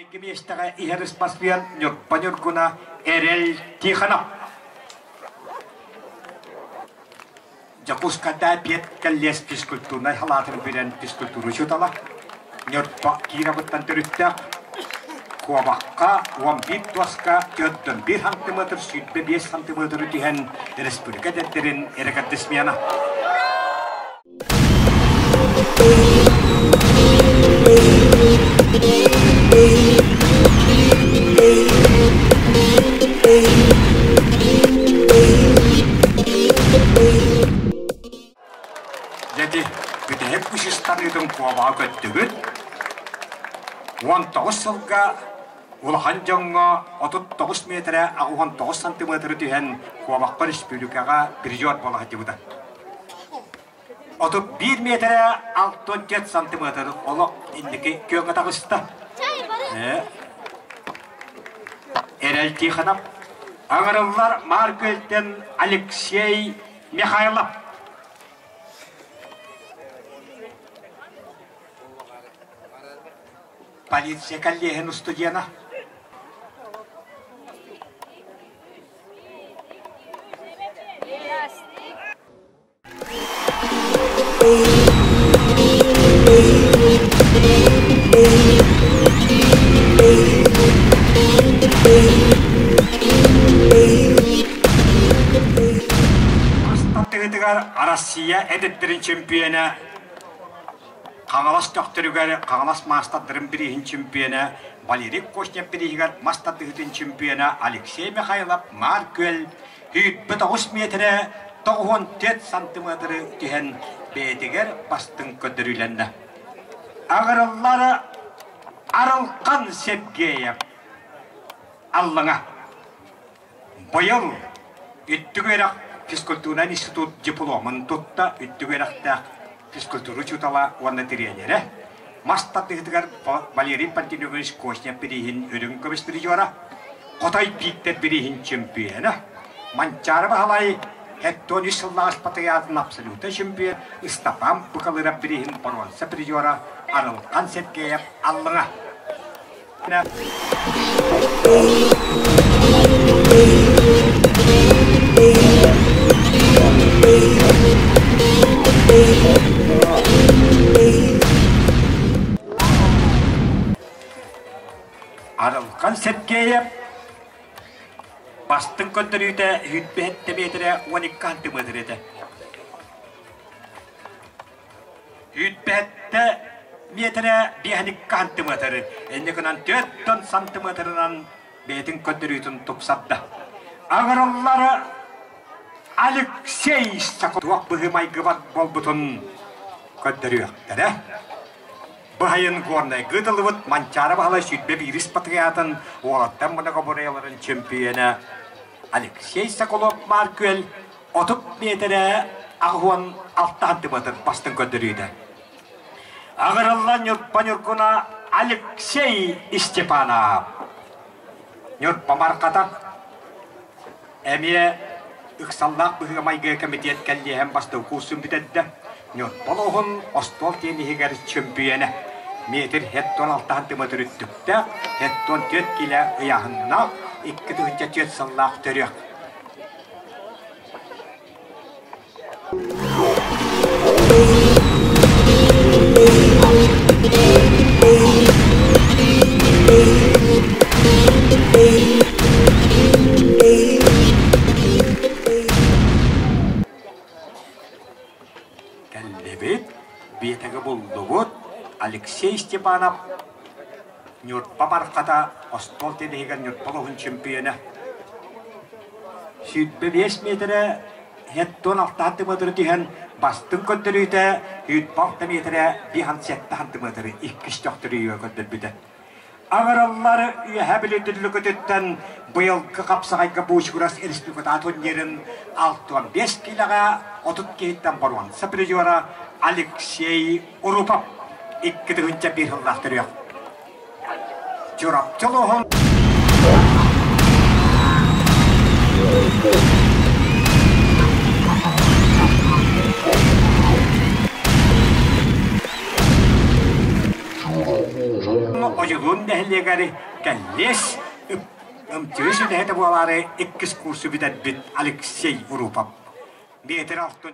Гемештага иһэрис паспиан нёрпанёркуна эрел тиханап. Жакускада пет каллес физкультурнай халатын билен физкультуру чутала. Нёрпа кирабыттан төрүттак. Куабакка, уамбит туаска, төттөн 1 сантиметр, сүйтбе 5 сантиметр тиһен республика деттерин эрекаттесмияна. Jadi, kita hepusistan itu kuabah ketubut. Wan taus selga, ulahan jangga, atau taus meter, aku wan taus santimeter tihen kuabah paris pilukaga berjuat bola hati buta. Atau 1 meter, atau 7 santimeter, Allah ini kau nggak tahu sih. Erel Tikhanov, Angarlar Markelten Alexey Mikhailov. Полиция коллегу студента. Россия эдеттерин чемпионы Қаңалас доктөрүгөр Қаңалас мастадырын бирихин чемпионы Валерий Кошнев бирихигер мастадырын чемпионы Алексей Михайлов Маркөл 9 метр 94 сантиметр тиһен бетигер бастын көдөрүлөннө. Агырыллары Арылкан Сергеев Аллаңа быйыл үттүгөрөк физкультура институт дипломын тутта үттүгөрөктө физкультура чутала ванна тренері. Мастаттығытығар Валерий Пантелеевич Кошнев бірейін өрін көмістері жора. Қотай биіктер бірейін чемпионы. Манчары бағалай әттон үсіллағыз патаятын абсолюта чемпион. Истапам бұқалырап бірейін паронса бірі жора. Арылқан Сергеев Аллыңа. Арылқан Сергеев бастың көндірүйді 1,5 метрі 12 сантиметр еді. 1,5 метрі 12 сантиметр. Әнекінен 4 сантиметрінен бетін көндірүйдің тұпсатты. Ағырылары Алексей Сакотуақ бұғымай ғыват бол бұтын көндірүйіқтері. Бұхайын ғорнай ғыдылывыт манчары бағалай сүйтбе біріс патриятын олаттан мұнаға бұрайларын чемпионы Алексей Соколов Маркөл 30 метрі ағуан 6 сантиметр бастың көндірүйді. Ағырылла нюртпа нюркуна Алексей Степанов. Нюртпа марқата әме ұқсаллақ бұғымайғы комитет кәлдеген бастың қусын бітеді. Нюртпа лоғын остол тенігер чемпионы. Метр хеттон 6 сантиметр үттікті, хеттон 4 кило ұяғынна 2,4 сыллақ түрек. Кәллебет, бетігі бұлды бұд, Алексей Степанов нюртпа марқата остол тенеген нюртпалығын чемпионы. Сүйтбе 5 метрі хеттон 6 сантиметр тиген бастың көндірүйді 6 метрі 5-7 сантиметр 2 доқтырүйі көндірбіді. Ағыралары үйе білетірлі көтеттен бұйылғы қапсағайға бұшығырас республиката турнирін 6-5 килоға 30 кейттен баруан. Сапризиора Алексей Урупов 2,1 сыллақ түрек. Жұрап жолуғын. Oyulun dehlegari kalles Ömtürüsü de bu aları 2 kursu bidat bit Alexey Urupap. Bir etraftan